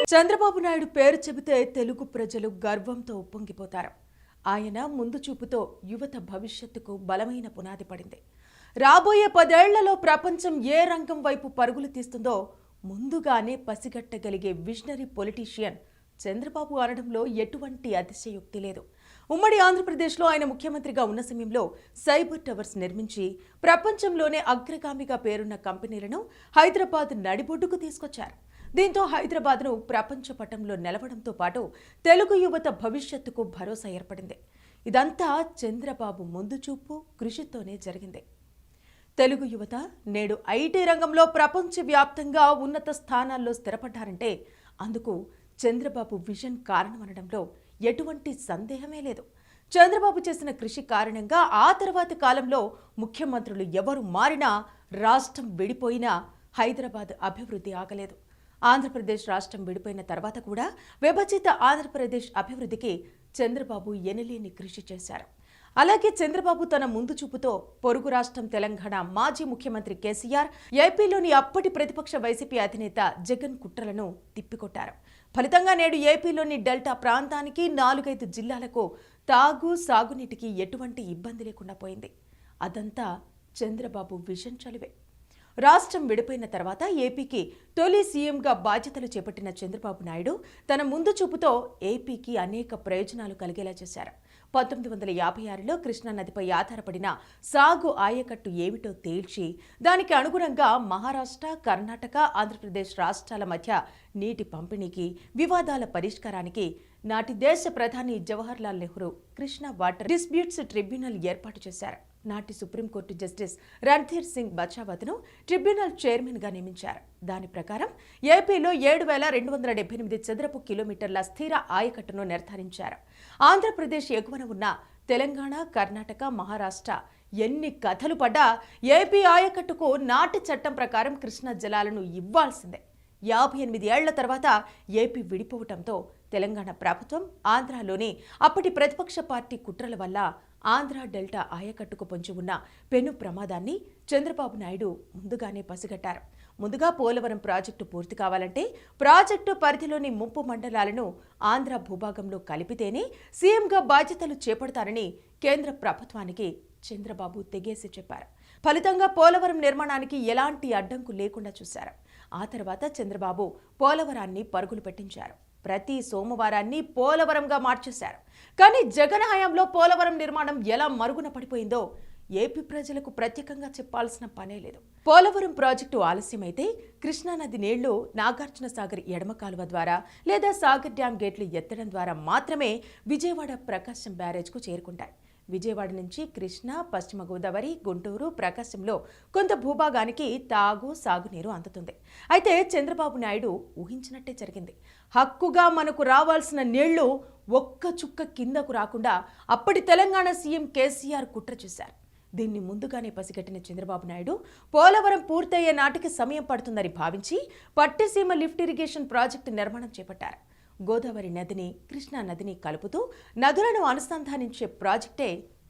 చంద్రబాబు నాయుడు పేరు చెబితే తెలుగు ప్రజలు గర్వంతో ఉప్పొంగిపోతారు. ఆయన ముందు చూపుతో యువత భవిష్యత్తుకు బలమైన పునాది పడింది. రాబోయే 10 ఏళ్లలో ప్రపంచం ఏ రంగం వైపు పరుగులు తీస్తుందో ముందుగానే పసిగట్టగలిగే విజనరీ పొలిటీషియన్ చంద్రబాబు అనడంలో ఎటువంటి అతిశయోక్తి లేదు. ఉమ్మడి ఆంధ్రప్రదేశ్లో ఆయన ముఖ్యమంత్రిగా ఉన్న సమయంలో సైబర్ టవర్స్ నిర్మించి ప్రపంచంలోనే అగ్రగామిగా పేరున్న కంపెనీలను హైదరాబాద్ నడిబొడ్డుకు తీసుకొచ్చారు. దీంతో హైదరాబాద్ను ప్రపంచ పటంలో నిలవడంతో పాటు తెలుగు యువత భవిష్యత్తుకు భరోసా ఏర్పడింది. ఇదంతా చంద్రబాబు ముందు చూపు కృషితోనే జరిగింది. తెలుగు యువత నేడు ఐటీ రంగంలో ప్రపంచవ్యాప్తంగా ఉన్నత స్థానాల్లో స్థిరపడ్డారంటే అందుకు చంద్రబాబు విజన్ కారణమనడంలో ఎటువంటి సందేహమే లేదు. చంద్రబాబు చేసిన కృషి కారణంగా ఆ తర్వాతి కాలంలో ముఖ్యమంత్రులు ఎవరు మారినా, రాష్ట్రం విడిపోయినా హైదరాబాద్ అభివృద్ధి ఆగలేదు. ఆంధ్రప్రదేశ్ రాష్ట్రం విడిపోయిన తర్వాత కూడా విభజిత ఆంధ్రప్రదేశ్ అభివృద్ధికి చంద్రబాబు ఎనలేని కృషి చేశారు. అలాగే చంద్రబాబు తన ముందు చూపుతో పొరుగు రాష్ట్రం తెలంగాణ మాజీ ముఖ్యమంత్రి కేసీఆర్, ఏపీలోని అప్పటి ప్రతిపక్ష వైసీపీ అధినేత జగన్ కుట్రలను తిప్పికొట్టారు. ఫలితంగా నేడు ఏపీలోని డెల్టా ప్రాంతానికి 4-5 జిల్లాలకు సాగునీటికి ఎటువంటి ఇబ్బంది లేకుండా పోయింది. అదంతా చంద్రబాబు విజన్ చలివే. రాష్ట్రం విడిపోయిన తర్వాత ఏపీకి తొలి సీఎంగా బాధ్యతలు చేపట్టిన చంద్రబాబు నాయుడు తన ముందు చూపుతో ఏపీకి అనేక ప్రయోజనాలు కలిగేలా చేశారు. 1956లో కృష్ణానదిపై ఆధారపడిన సాగు ఆయకట్టు ఏమిటో తేల్చి దానికి అనుగుణంగా మహారాష్ట్ర, కర్ణాటక, ఆంధ్రప్రదేశ్ రాష్ట్రాల మధ్య నీటి పంపిణీకి, వివాదాల పరిష్కారానికి నాటి దేశ ప్రధాని Jawaharlal Nehru Krishna water disputes tribunal ఏర్పాటు చేశారు. నాటి సుప్రీంకోర్టు జస్టిస్ రణ్ధీర్ సింగ్ బచావత్ను ట్రిబ్యునల్ చైర్మన్గా నియమించారు. దాని ప్రకారం ఏపీలో 7,278 చదరపు కిలోమీటర్ల స్థిర ఆయకట్టును నిర్ధారించారు. ఆంధ్రప్రదేశ్ ఎగువన ఉన్న తెలంగాణ, కర్ణాటక, మహారాష్ట్ర ఎన్ని కథలు పడ్డా ఏపీ ఆయకట్టుకు నాటి చట్టం ప్రకారం కృష్ణా జలాలను ఇవ్వాల్సిందే. 58 ఏళ్ల తర్వాత ఏపీ విడిపోవటంతో తెలంగాణ ప్రభుత్వం ఆంధ్రాలోని అప్పటి ప్రతిపక్ష పార్టీ కుట్రల వల్ల ఆంధ్ర డెల్టా ఆయకట్టుకు పొంచి ఉన్న పెను ప్రమాదాన్ని చంద్రబాబు నాయుడు ముందుగానే పసిగట్టారు. ముందుగా పోలవరం ప్రాజెక్టు పూర్తి కావాలంటే ప్రాజెక్టు పరిధిలోని ముంపు మండలాలను ఆంధ్ర భూభాగంలో కలిపితేనే సీఎంగా బాధ్యతలు చేపడతారని కేంద్ర ప్రభుత్వానికి చంద్రబాబు తెగేసి చెప్పారు. ఫలితంగా పోలవరం నిర్మాణానికి ఎలాంటి అడ్డంకు లేకుండా చూశారు. ఆ తర్వాత చంద్రబాబు పోలవరాన్ని పరుగులు పెట్టించారు. ప్రతి సోమవారాన్ని పోలవరంగా మార్చేశారు. కానీ జగన్ హయాంలో పోలవరం నిర్మాణం ఎలా మరుగున పడిపోయిందో ఏపీ ప్రజలకు ప్రత్యేకంగా చెప్పాల్సిన పనే లేదు. పోలవరం ప్రాజెక్టు ఆలస్యమైతే కృష్ణానది నీళ్లు నాగార్జున సాగర్ ఎడమ కాలువ ద్వారా లేదా సాగర్ డ్యాం గేట్లు ఎత్తడం ద్వారా మాత్రమే విజయవాడ ప్రకాశం బ్యారేజ్కు చేరుకుంటాయి. విజయవాడ నుంచి కృష్ణా, పశ్చిమ గోదావరి, గుంటూరు, ప్రకాశంలో కొంత భూభాగానికి సాగునీరు అందుతుంది. అయితే చంద్రబాబు నాయుడు ఊహించినట్టే జరిగింది. హక్కుగా మనకు రావాల్సిన నీళ్లు ఒక్క చుక్క కిందకు రాకుండా అప్పటి తెలంగాణ సీఎం కేసీఆర్ కుట్ర చేశారు. దీన్ని ముందుగానే పసిగట్టిన చంద్రబాబు నాయుడు పోలవరం పూర్తయ్యే నాటికి సమయం పడుతుందని భావించి పట్టిసీమ లిఫ్ట్ ఇరిగేషన్ ప్రాజెక్టు నిర్మాణం చేపట్టారు. గోదావరి నదిని, కృష్ణా నదిని కలుపుతూ నదులను అనుసంధానించే ప్రాజెక్టే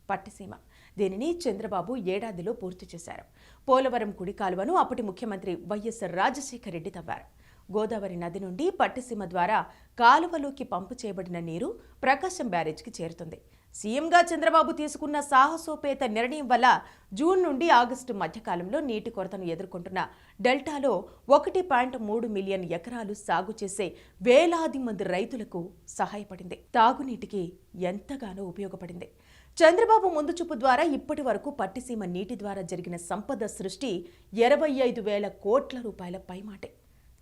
పట్టిసీమ. దీనిని చంద్రబాబు ఏడాదిలో పూర్తి చేశారు. పోలవరం కుడి కాలువను అప్పటి ముఖ్యమంత్రి వైఎస్ రాజశేఖర రెడ్డి తవ్వారు. గోదావరి నది నుండి పట్టిసీమ ద్వారా కాలువలోకి పంపు చేయబడిన నీరు ప్రకాశం బ్యారేజ్కి చేరుతుంది. సీఎంగా చంద్రబాబు తీసుకున్న సాహసోపేత నిర్ణయం వల్ల జూన్ నుండి ఆగస్టు మధ్యకాలంలో నీటి కొరతను ఎదుర్కొంటున్న డెల్టాలో 1.3 మిలియన్ ఎకరాలు సాగు చేసే వేలాది మంది రైతులకు సహాయపడింది. తాగునీటికి ఎంతగానో ఉపయోగపడింది. చంద్రబాబు ముందు చూపు ద్వారా ఇప్పటి వరకు పట్టిసీమ నీటి ద్వారా జరిగిన సంపద సృష్టి 25,000 కోట్ల రూపాయల పైమాటే.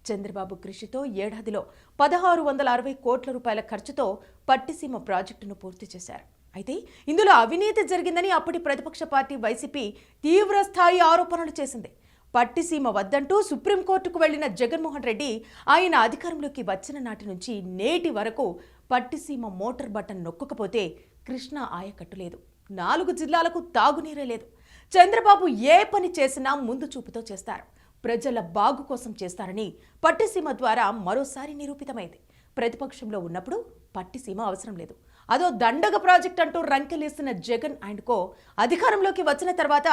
చంద్రబాబు కృషితో ఏడాదిలో 1,660 కోట్ల రూపాయల ఖర్చుతో పట్టిసీమ ప్రాజెక్టును పూర్తి చేశారు. అయితే ఇందులో అవినీతి జరిగిందని అప్పటి ప్రతిపక్ష పార్టీ వైసీపీ తీవ్రస్థాయి ఆరోపణలు చేసింది. పట్టిసీమ వద్దంటూ సుప్రీంకోర్టుకు వెళ్లిన జగన్మోహన్ రెడ్డి ఆయన అధికారంలోకి వచ్చిన నాటి నుంచి నేటి వరకు పట్టిసీమ మోటార్ బటన్ నొక్కకపోతే కృష్ణా ఆయకట్టు లేదు. 4 జిల్లాలకు తాగునీరే లేదు. చంద్రబాబు ఏ పని చేసినా ముందు చూపుతో చేస్తారు. ప్రజల బాగు కోసం చేస్తారని పట్టిసీమ ద్వారా మరోసారి నిరూపితమైంది. ప్రతిపక్షంలో ఉన్నప్పుడు పట్టిసీమ అవసరం లేదు, అదో దండగ ప్రాజెక్ట్ అంటూ రంకెలేస్తున్న జగన్ అండ్ కో అధికారంలోకి వచ్చిన తర్వాత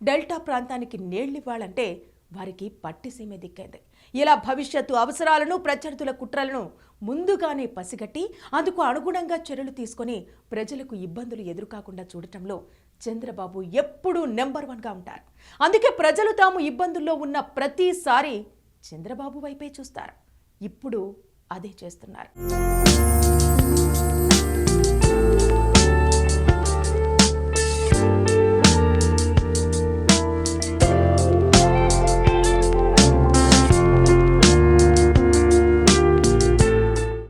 డెల్టా ప్రాంతానికి నీళ్లివ్వాలంటే వారికి పట్టిసీమే దిక్కేంది. ఇలా భవిష్యత్తు అవసరాలను, ప్రత్యర్థుల కుట్రలను ముందుగానే పసిగట్టి అందుకు అనుగుణంగా చర్యలు తీసుకొని ప్రజలకు ఇబ్బందులు ఎదురుకాకుండా చూడటంలో చంద్రబాబు ఎప్పుడూ నెంబర్ 1గా ఉంటారు. అందుకే ప్రజలు తాము ఇబ్బందుల్లో ఉన్న ప్రతిసారి చంద్రబాబు వైపే చూస్తారు. ఇప్పుడు అదే చేస్తున్నారు.